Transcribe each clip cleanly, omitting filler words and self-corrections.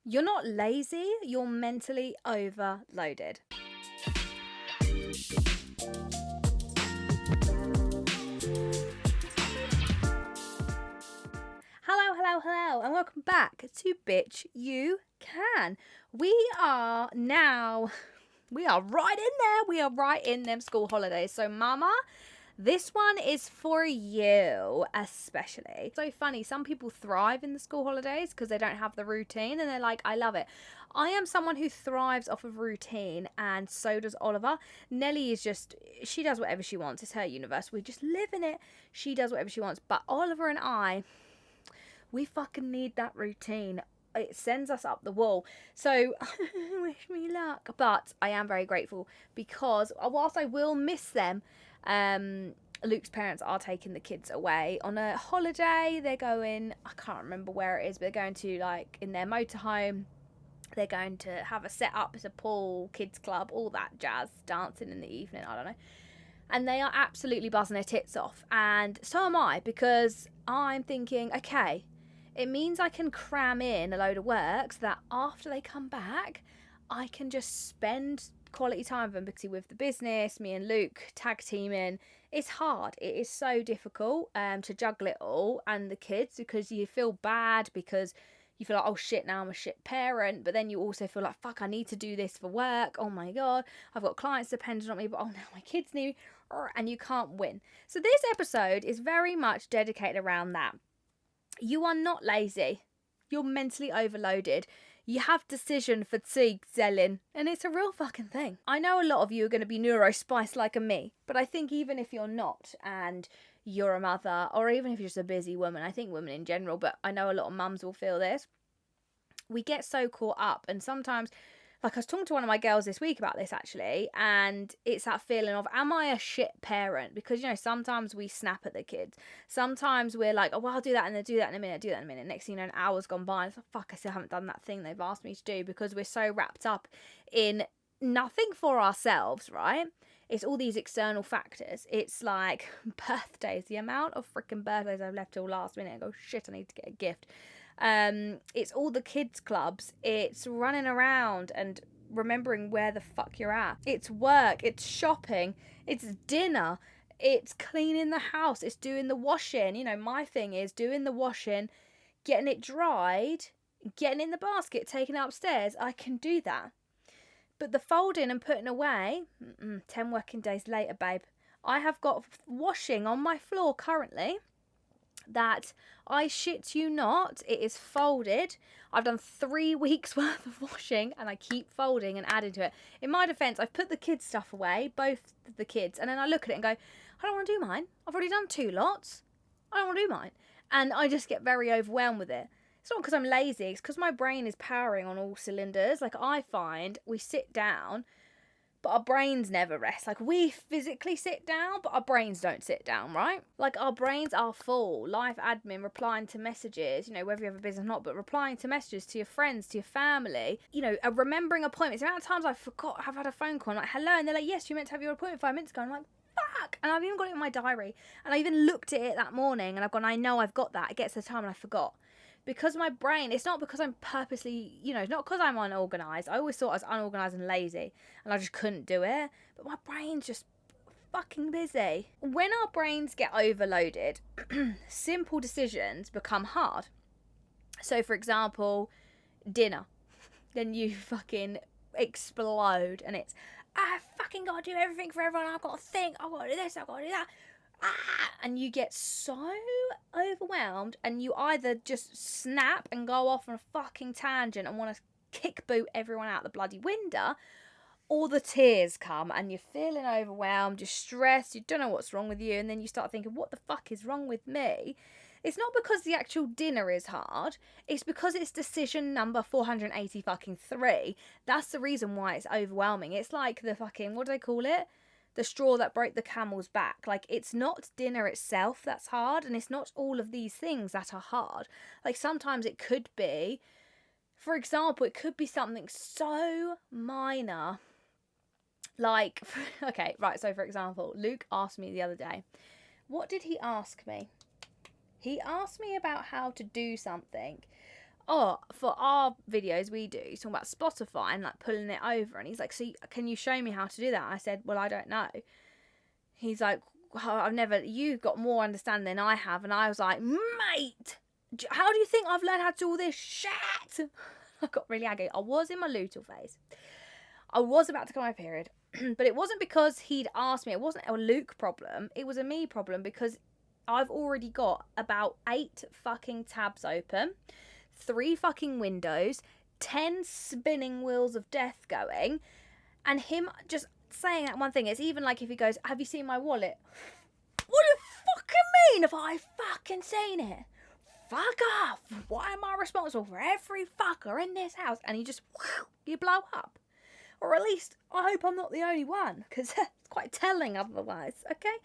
You're not lazy, you're mentally overloaded. Hello, and welcome back to Bitch You Can. We are right in there. We are right in them school holidays. So, Mama, this one is for you, especially. So funny, some people thrive in the school holidays because they don't have the routine and they're like, I love it. I am someone who thrives off of routine, and so does Oliver. Nellie is she does whatever she wants. It's her universe. We just live in it. She does whatever she wants. But Oliver and I, we fucking need that routine. It sends us up the wall. So, wish me luck. But I am very grateful because whilst I will miss them, Luke's parents are taking the kids away on a holiday. They're going, I can't remember where it is, but they're going to, like, in their motorhome. They're going to have a set up as a pool, kids club, all that jazz, dancing in the evening, I don't know. And they are absolutely buzzing their tits off. And so am I, because I'm thinking, okay, it means I can cram in a load of work so that after they come back, I can just spend quality time with them, because with the business, me and Luke tag teaming, it's hard. It is so difficult to juggle it all, and the kids, because you feel bad because you feel like, oh shit, now I'm a shit parent, but then you also feel like, fuck, I need to do this for work. Oh my God, I've got clients dependent on me, but oh, now my kids need me, and you can't win. So this episode is very much dedicated around that. You are not lazy. You're mentally overloaded. You have decision fatigue, Zellin, and it's a real fucking thing. I know a lot of you are going to be neurospiced like me, but I think even if you're not, and you're a mother, or even if you're just a busy woman, I think women in general, but I know a lot of mums will feel this, we get so caught up, and sometimes, like I was talking to one of my girls this week about this actually, and it's that feeling of, am I a shit parent? Because, you know, sometimes we snap at the kids. Sometimes we're like, oh, well, I'll do that and then do that in a minute, Next thing you know, an hour's gone by, and it's like, fuck, I still haven't done that thing they've asked me to do, because we're so wrapped up in nothing for ourselves, right? It's all these external factors. It's like birthdays, the amount of freaking birthdays I've left till last minute and go, shit, I need to get a gift. It's all the kids clubs, it's running around and remembering where the fuck you're at, it's work, it's shopping, it's dinner, it's cleaning the house, it's doing the washing. You know, my thing is doing the washing, getting it dried, getting in the basket, taking it upstairs. I can do that, but the folding and putting away, 10 working days later, babe. I have got washing on my floor currently that, I shit you not, it is folded. I've done 3 weeks worth of washing, and I keep folding and adding to it. In my defence, I've put the kids' stuff away, both the kids, and then I look at it and go, I don't want to do mine. I've already done 2 lots. I don't want to do mine. And I just get very overwhelmed with it. It's not because I'm lazy, it's because my brain is powering on all cylinders. Like, I find we sit down, but our brains never rest. Like, we physically sit down, but our brains don't sit down, right? Like, our brains are full. Life admin, replying to messages, you know, whether you have a business or not, but replying to messages to your friends, to your family, you know, remembering appointments. The amount of times I forgot I've had a phone call, I'm like, hello, and they're like, yes, you meant to have your appointment 5 minutes ago. And I'm like, fuck. And I've even got it in my diary. And I even looked at it that morning, and I've gone, I know I've got that. It gets to the time and I forgot. Because my brain, it's not because I'm purposely, you know, it's not because I'm unorganised. I always thought I was unorganised and lazy, and I just couldn't do it. But my brain's just fucking busy. When our brains get overloaded, simple decisions become hard. So, for example, dinner. Then you fucking explode, and it's, I fucking got to do everything for everyone. I've got to think, I've got to do this, I've got to do that. And you get so overwhelmed, and you either just snap and go off on a fucking tangent and want to kick boot everyone out the bloody window, or the tears come and you're feeling overwhelmed, you're stressed, you don't know what's wrong with you, and then you start thinking, what the fuck is wrong with me? It's not because the actual dinner is hard, it's because it's decision number 480 fucking 3. That's the reason why it's overwhelming. It's like the fucking, what do they call it? The straw that broke the camel's back. Like, it's not dinner itself that's hard, and it's not all of these things that are hard. Like, sometimes it could be, for example, it could be something so minor. Like, okay, right, so for example, Luke asked me the other day, what did he ask me? He asked me about how to do something. oh, for our videos we do, he's talking about Spotify and like pulling it over, and he's like, so can you show me how to do that? I said, well, I don't know. He's like, oh, you've got more understanding than I have. And I was like, mate, how do you think I've learned how to do all this shit? I got really angry. I was in my luteal phase. I was about to come my period. But it wasn't because he'd asked me. It wasn't a Luke problem. It was a me problem because I've already got about 8 fucking tabs open, 3 fucking windows, 10 spinning wheels of death going, and him just saying that one thing. It's even like if he goes, have you seen my wallet? What do you fucking mean if I fucking seen it? Fuck off. Why am I responsible for every fucker in this house? And you blow up. Or at least, I hope I'm not the only one, because it's quite telling otherwise, okay?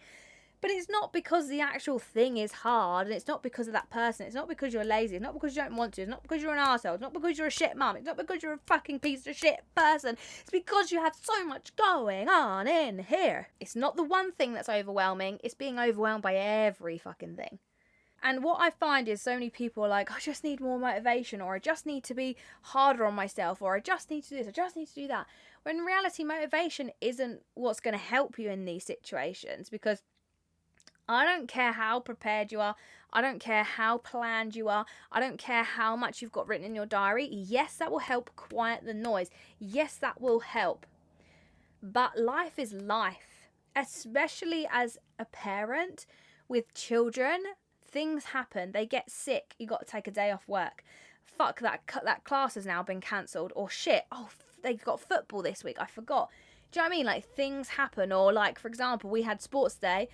But it's not because the actual thing is hard, and it's not because of that person. It's not because you're lazy. It's not because you don't want to. It's not because you're an arsehole. It's not because you're a shit mum. It's not because you're a fucking piece of shit person. It's because you have so much going on in here. It's not the one thing that's overwhelming. It's being overwhelmed by every fucking thing. And what I find is so many people are like, I just need more motivation, or I just need to be harder on myself, or I just need to do this, I just need to do that. When in reality, motivation isn't what's going to help you in these situations, because I don't care how prepared you are. I don't care how planned you are. I don't care how much you've got written in your diary. Yes, that will help quiet the noise. Yes, that will help. But life is life, especially as a parent with children. Things happen. They get sick. You got to take a day off work. Fuck, that class has now been cancelled. Or shit, oh, they got football this week. I forgot. Do you know what I mean? Like, things happen. Or like, for example, we had sports day,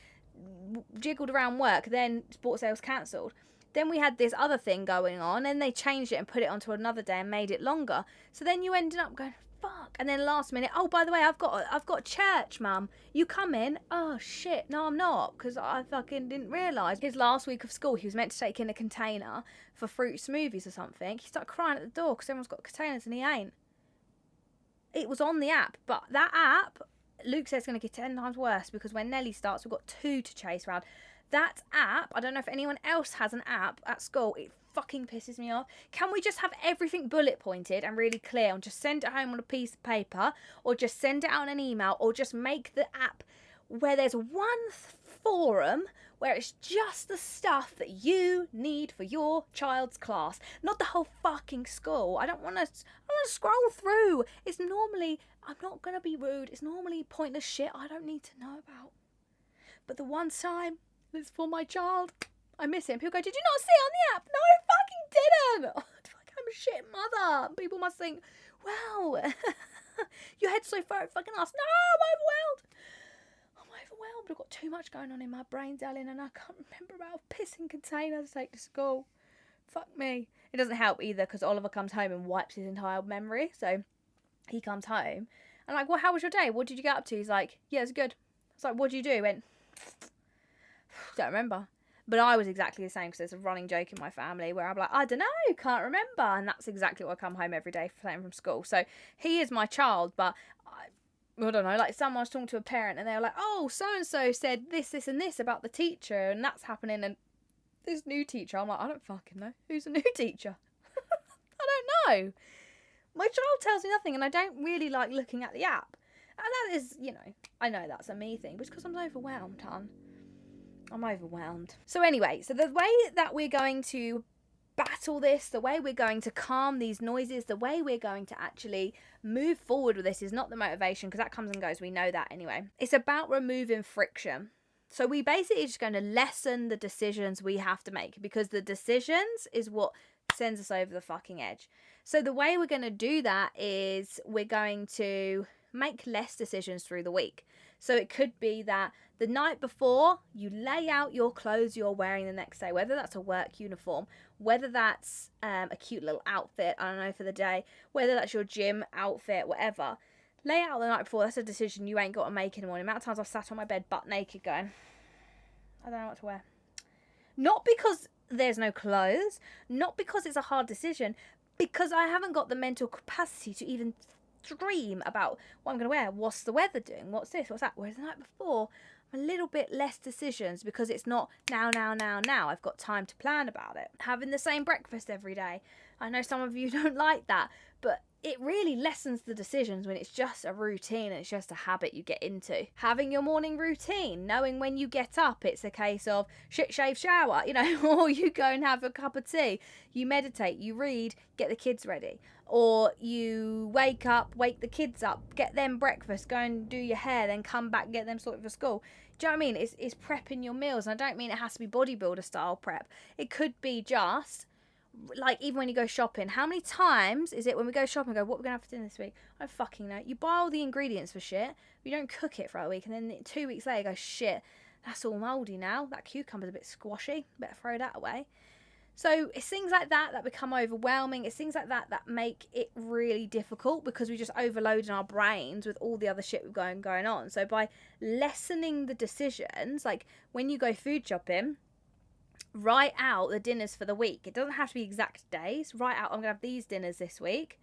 jiggled around work, then sports day was cancelled. Then we had this other thing going on, and they changed it and put it onto another day and made it longer. So then you ended up going, fuck. And then last minute, oh, by the way, I've got church, mum. You come in. Oh, shit. No, I'm not, because I fucking didn't realise. His last week of school, he was meant to take in a container for fruit smoothies or something. He started crying at the door because everyone's got containers and he ain't. It was on the app, but that app, Luke says, it's going to get 10 times worse because when Nelly starts, we've got 2 to chase around. That app, I don't know if anyone else has an app at school, it fucking pisses me off. Can we just have everything bullet pointed and really clear, and just send it home on a piece of paper, or just send it out on an email, or just make the app where there's one forum where it's just the stuff that you need for your child's class, not the whole fucking school. I don't want to scroll through. It's normally, I'm not going to be rude, it's normally pointless shit I don't need to know about. But the one time it's for my child, I miss him. People go, did you not see it on the app? No, I fucking didn't. Oh, I'm a shit mother. People must think, wow, your head's so far, fucking ass. No, I'm overwhelmed. I've got too much going on in my brain, darling, and I can't remember about pissing containers to take to school. Fuck me. It doesn't help either because Oliver comes home and wipes his entire memory. So he comes home. I'm like, well, how was your day? What did you get up to? He's like, yeah, it's good. I was like, what did you do? He went, don't remember. But I was exactly the same because there's a running joke in my family where I'm like, I don't know, can't remember. And that's exactly what I come home every day from school. So he is my child, but I don't know, like someone was talking to a parent and they were like, oh, so-and-so said this, and this about the teacher and that's happening. And this new teacher, I'm like, I don't fucking know. Who's a new teacher? I don't know. My child tells me nothing and I don't really like looking at the app. And that is, I know that's a me thing, but it's because I'm overwhelmed, hon. I'm overwhelmed. So anyway, so the way that we're going to battle this, the way we're going to calm these noises, the way we're going to actually move forward with this is not the motivation, because that comes and goes. We know that anyway. It's about removing friction. So we basically just going to lessen the decisions we have to make, because the decisions is what sends us over the fucking edge. So the way we're going to do that is we're going to make less decisions through the week. So it could be that the night before you lay out your clothes you're wearing the next day, whether that's a work uniform, whether that's a cute little outfit, I don't know, for the day, whether that's your gym outfit, whatever. Lay out the night before. That's a decision you ain't got to make in the morning. The amount of times I've sat on my bed butt naked going, I don't know what to wear. Not because there's no clothes, not because it's a hard decision, because I haven't got the mental capacity to even dream about what I'm going to wear. What's the weather doing? What's this? What's that? Whereas the night before, I'm a little bit less decisions because it's not now. I've got time to plan about it. Having the same breakfast every day. I know some of you don't like that, but it really lessens the decisions when it's just a routine and it's just a habit you get into. Having your morning routine, knowing when you get up, it's a case of shit, shave, shower, or you go and have a cup of tea, you meditate, you read, get the kids ready. Or you wake up, wake the kids up, get them breakfast, go and do your hair, then come back, get them sorted for school. Do you know what I mean? It's prepping your meals. And I don't mean it has to be bodybuilder style prep. It could be just like, even when you go shopping, how many times is it when we go shopping, go, what are we going to have for dinner this week? I don't fucking know. You buy all the ingredients for shit, but you don't cook it for a week, and then 2 weeks later you go, shit, that's all mouldy now. That cucumber's a bit squashy. Better throw that away. So it's things like that that become overwhelming. It's things like that that make it really difficult because we just overloading our brains with all the other shit we've going on. So by lessening the decisions, like when you go food shopping, write out the dinners for the week. It doesn't have to be exact days. Write out, I'm going to have these dinners this week.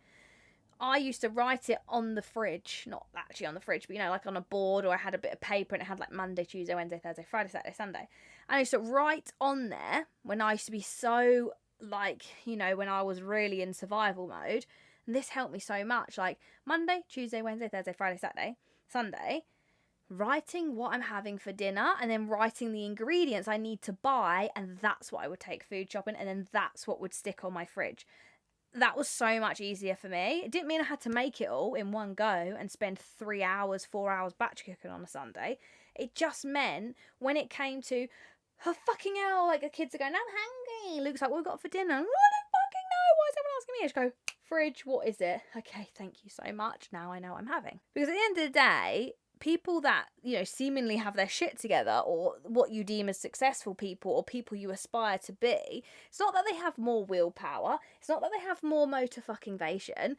I used to write it on the fridge, not actually on the fridge, but like on a board, or I had a bit of paper and it had like Monday, Tuesday, Wednesday, Thursday, Friday, Saturday, Sunday. And I used to write on there when I used to be so like, when I was really in survival mode. And this helped me so much. Like Monday, Tuesday, Wednesday, Thursday, Friday, Saturday, Sunday. Writing what I'm having for dinner and then writing the ingredients I need to buy, and that's what I would take food shopping, and then that's what would stick on my fridge. That was so much easier for me. It didn't mean I had to make it all in one go and spend 3 hours, 4 hours batch cooking on a Sunday. It just meant when it came to, oh fucking hell, like the kids are going, I'm hungry. Luke's like, what have we got for dinner? I don't fucking know. Why is everyone asking me? I just go, fridge, what is it? Okay, thank you so much. Now I know what I'm having. Because at the end of the day, people that, seemingly have their shit together, or what you deem as successful people, or people you aspire to be, it's not that they have more willpower. It's not that they have more motivation.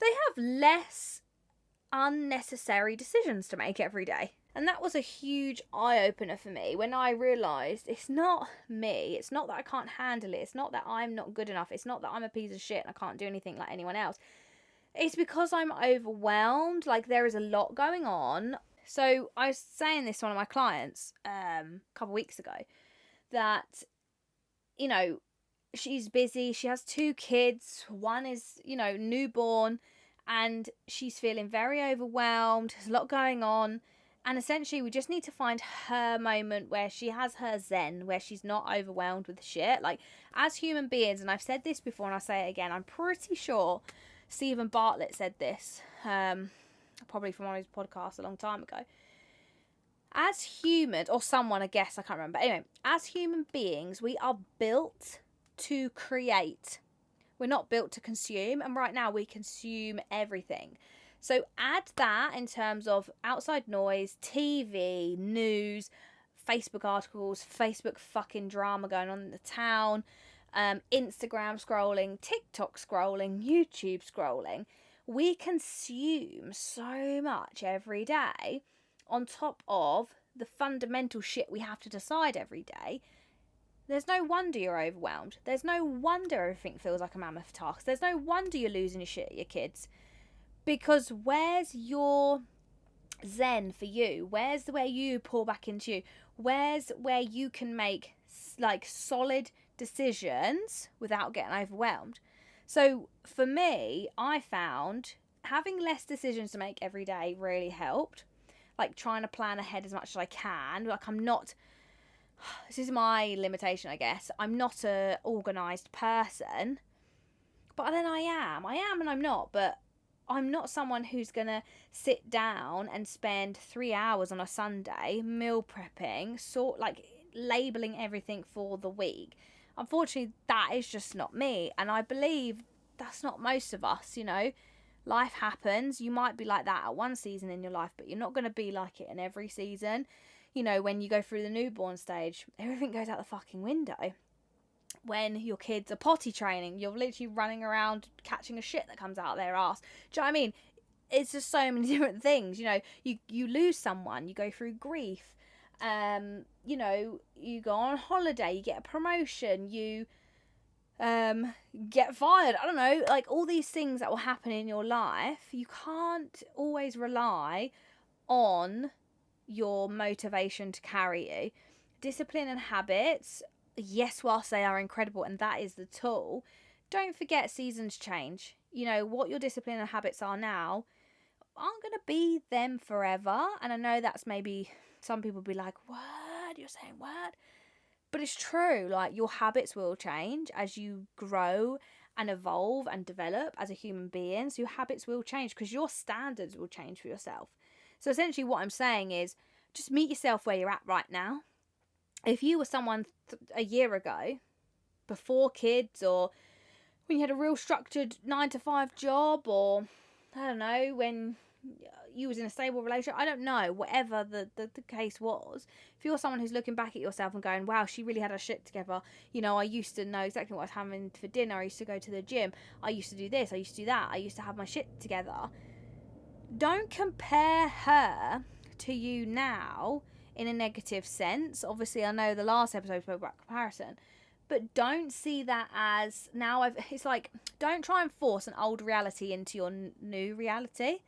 They have less unnecessary decisions to make every day. And that was a huge eye-opener for me when I realised it's not me. It's not that I can't handle it. It's not that I'm not good enough. It's not that I'm a piece of shit and I can't do anything like anyone else. It's because I'm overwhelmed. Like, there is a lot going on. So I was saying this to one of my clients a couple of weeks ago that, she's busy. She has 2 kids. One is, newborn, and she's feeling very overwhelmed. There's a lot going on. And essentially, we just need to find her moment where she has her zen, where she's not overwhelmed with shit. Like, as human beings, and I've said this before and I'll say it again, I'm pretty sure Stephen Bartlett said this, probably from one of his podcasts a long time ago. As humans, or someone, I guess, I can't remember. Anyway, as human beings, we are built to create. We're not built to consume, and right now we consume everything. So add that in terms of outside noise, TV, news, Facebook articles, Facebook fucking drama going on in the town, Instagram scrolling, TikTok scrolling, YouTube scrolling. We consume so much every day on top of the fundamental shit we have to decide every day. There's no wonder you're overwhelmed. There's no wonder everything feels like a mammoth task. There's no wonder you're losing your shit at your kids. Because where's your zen for you? Where's where you pour back into you? Where's where you can make like solid decisions without getting overwhelmed? So for me, I found having less decisions to make every day really helped. Like trying to plan ahead as much as I can. Like this is my limitation, I guess. I'm not a organised person. But then I am and I'm not. But I'm not someone who's going to sit down and spend 3 hours on a Sunday meal prepping, labelling everything for the week. Unfortunately, that is just not me. And I believe that's not most of us, Life happens. You might be like that at one season in your life, but you're not going to be like it in every season. When you go through the newborn stage, everything goes out the fucking window. When your kids are potty training, you're literally running around catching a shit that comes out of their ass. Do you know what I mean? It's just so many different things. You lose someone, you go through grief. You go on holiday, you get a promotion, you get fired. I don't know, like all these things that will happen in your life. You can't always rely on your motivation to carry you. Discipline and habits, yes, whilst they are incredible and that is the tool, don't forget seasons change. You know, what your discipline and habits are now aren't going to be them forever. And I know that's maybe some people be like, what? You're saying what? But it's true. Like, your habits will change as you grow and evolve and develop as a human being. So your habits will change because your standards will change for yourself. So essentially what I'm saying is just meet yourself where you're at right now. If you were someone a year ago, before kids, or when you had a real structured 9-to-5 job, or I don't know, when you was in a stable relationship, I don't know, whatever the case was, if you're someone who's looking back at yourself and going, wow, she really had her shit together, you know, I used to know exactly what I was having for dinner, I used to go to the gym, I used to do this, I used to do that, I used to have my shit together. Don't compare her to you now in a negative sense. Obviously, I know the last episode spoke about comparison, but don't see that as it's like, don't try and force an old reality into your new reality,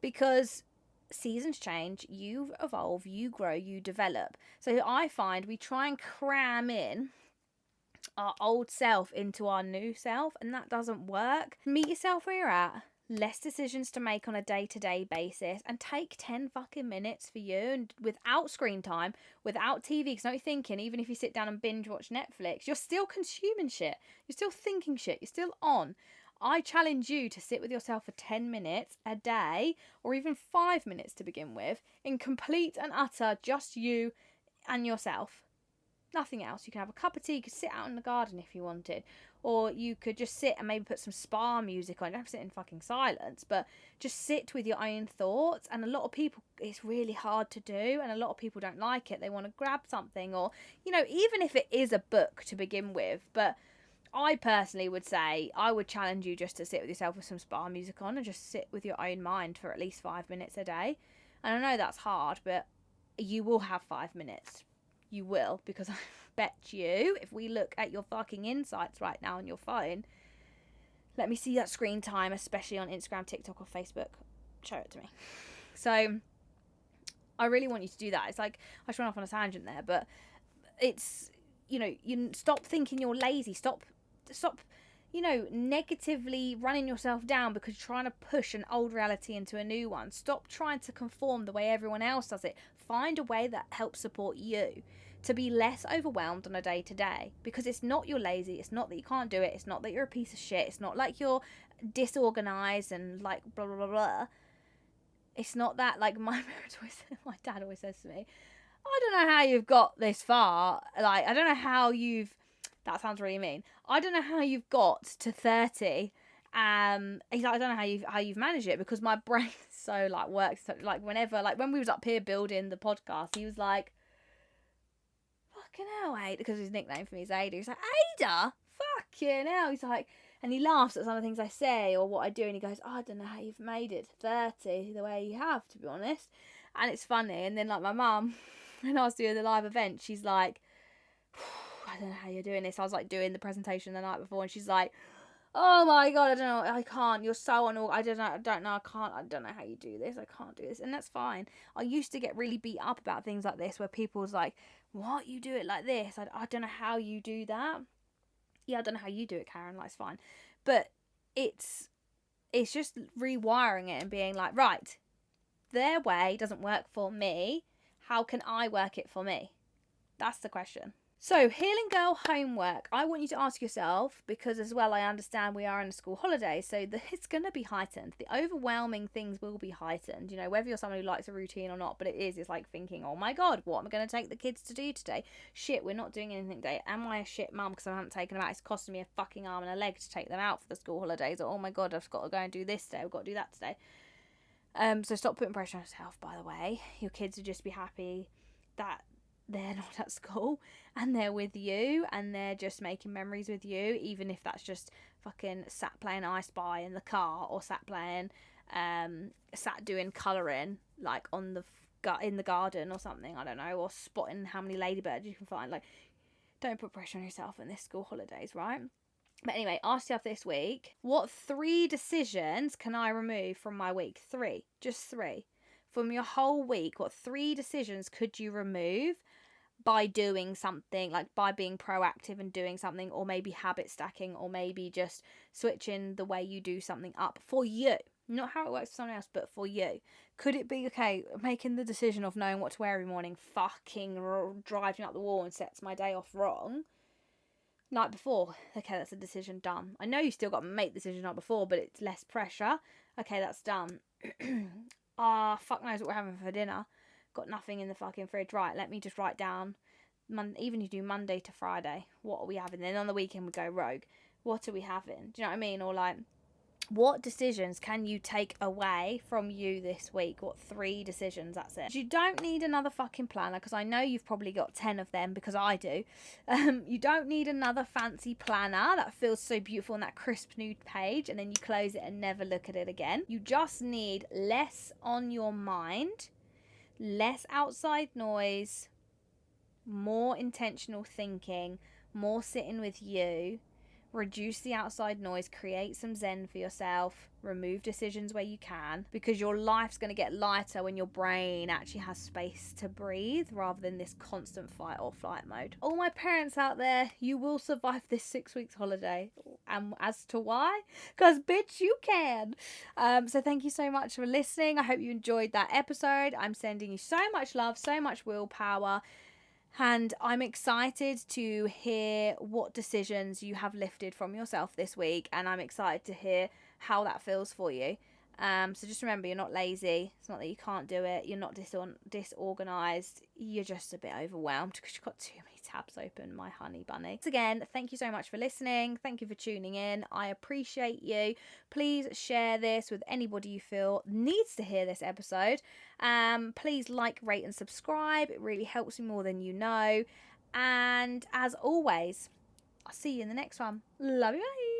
because seasons change, you evolve, you grow, you develop. So I find we try and cram in our old self into our new self, and that doesn't work. Meet yourself where you're at. Less decisions to make on a day-to-day basis, and take 10 fucking minutes for you, and without screen time, without TV, because you're thinking, even if you sit down and binge watch Netflix, you're still consuming shit, you're still thinking shit, you're still on. I challenge you to sit with yourself for 10 minutes a day, or even 5 minutes to begin with, in complete and utter just you and yourself. Nothing else. You can have a cup of tea, you could sit out in the garden if you wanted, or you could just sit and maybe put some spa music on. You don't have to sit in fucking silence, but just sit with your own thoughts. And a lot of people, it's really hard to do, and a lot of people don't like it. They want to grab something, or, you know, even if it is a book to begin with. But I personally would say, I would challenge you just to sit with yourself with some spa music on and just sit with your own mind for at least 5 minutes a day. And I know that's hard, but you will have 5 minutes. You will, because I bet you, if we look at your fucking insights right now on your phone, let me see that screen time, especially on Instagram, TikTok, or Facebook. Show it to me. So I really want you to do that. It's like, I just went off on a tangent there, but it's, you know, you stop thinking you're lazy. Stop, you know, negatively running yourself down because you're trying to push an old reality into a new one. Stop trying to conform the way everyone else does it. Find a way that helps support you to be less overwhelmed on a day-to-day, because it's not you're lazy, it's not that you can't do it, it's not that you're a piece of shit, it's not like you're disorganized and like blah blah blah blah. It's not that. Like, my dad always says to me, I don't know how you've got this far, like, I don't know how you've, that sounds really mean, I don't know how you've got to 30. He's like, I don't know how you've managed it, because my brain so like works so, like, whenever, like, when we was up here building the podcast, he was like, fucking hell, Ada, because his nickname for me is Ada. He's like, Ada, fucking hell. He's like, and he laughs at some of the things I say or what I do, and he goes, oh, I don't know how you've made it to 30 the way you have, to be honest. And it's funny. And then, like, my mum, when I was doing the live event, she's like, I don't know how you're doing this. I was like doing the presentation the night before, and she's like, oh my god, I don't know, I can't, you're so unorganized, I don't know how you do this, I can't do this. And that's fine. I used to get really beat up about things like this, where people's like, what, you do it like this, I don't know how you do that. Yeah, I don't know how you do it, Karen, like, it's fine. But it's just rewiring it and being like, right, their way doesn't work for me, how can I work it for me? That's the question. So, Healing Girl homework, I want you to ask yourself, because as well, I understand we are in a school holiday, so it's going to be heightened. The overwhelming things will be heightened, you know, whether you're someone who likes a routine or not, but it's like thinking, oh my god, what am I going to take the kids to do today? Shit, we're not doing anything today. Am I a shit mum because I haven't taken them out? It's costing me a fucking arm and a leg to take them out for the school holidays. Or, oh my god, I've got to go and do this today, I've got to do that today. So stop putting pressure on yourself, by the way. Your kids will just be happy that they're not at school and they're with you and they're just making memories with you, even if that's just fucking sat playing I Spy in the car, or sat doing colouring like in the garden or something, I don't know, or spotting how many ladybirds you can find. Like, don't put pressure on yourself in this school holidays, right? But anyway, ask yourself this week, what 3 decisions can I remove from my week? 3, just 3. From your whole week, what 3 decisions could you remove by doing something, like by being proactive and doing something, or maybe habit stacking, or maybe just switching the way you do something up for you. Not how it works for someone else, but for you. Could it be, okay, making the decision of knowing what to wear every morning fucking driving up the wall and sets my day off wrong? Night before, okay, that's a decision done. I know you still got to make the decision night before, but it's less pressure. Okay, that's done. Fuck knows what we're having for dinner. Got nothing in the fucking fridge. Right, let me just write down. Even you do Monday to Friday. What are we having? Then on the weekend we go rogue. What are we having? Do you know what I mean? Or like, what decisions can you take away from you this week? What 3 decisions? That's it. You don't need another fucking planner, because I know you've probably got 10 of them, because I do. You don't need another fancy planner that feels so beautiful on that crisp new page and then you close it and never look at it again. You just need less on your mind, less outside noise, more intentional thinking, more sitting with you. Reduce the outside noise, create some zen for yourself, remove decisions where you can, because your life's going to get lighter when your brain actually has space to breathe rather than this constant fight or flight mode. All my parents out there, you will survive this 6 weeks holiday. And as to why? Because bitch, you can. So thank you so much for listening. I hope you enjoyed that episode. I'm sending you so much love, so much willpower. And I'm excited to hear what decisions you have lifted from yourself this week. And I'm excited to hear how that feels for you. So just remember, you're not lazy. It's not that you can't do it. You're not disorganized. You're just a bit overwhelmed because you've got too many tabs open, my honey bunny. Once again, thank you so much for listening. Thank you for tuning in. I appreciate you. Please share this with anybody you feel needs to hear this episode. Please like, rate and subscribe. It really helps me more than you know. And as always, I'll see you in the next one. Love you, bye.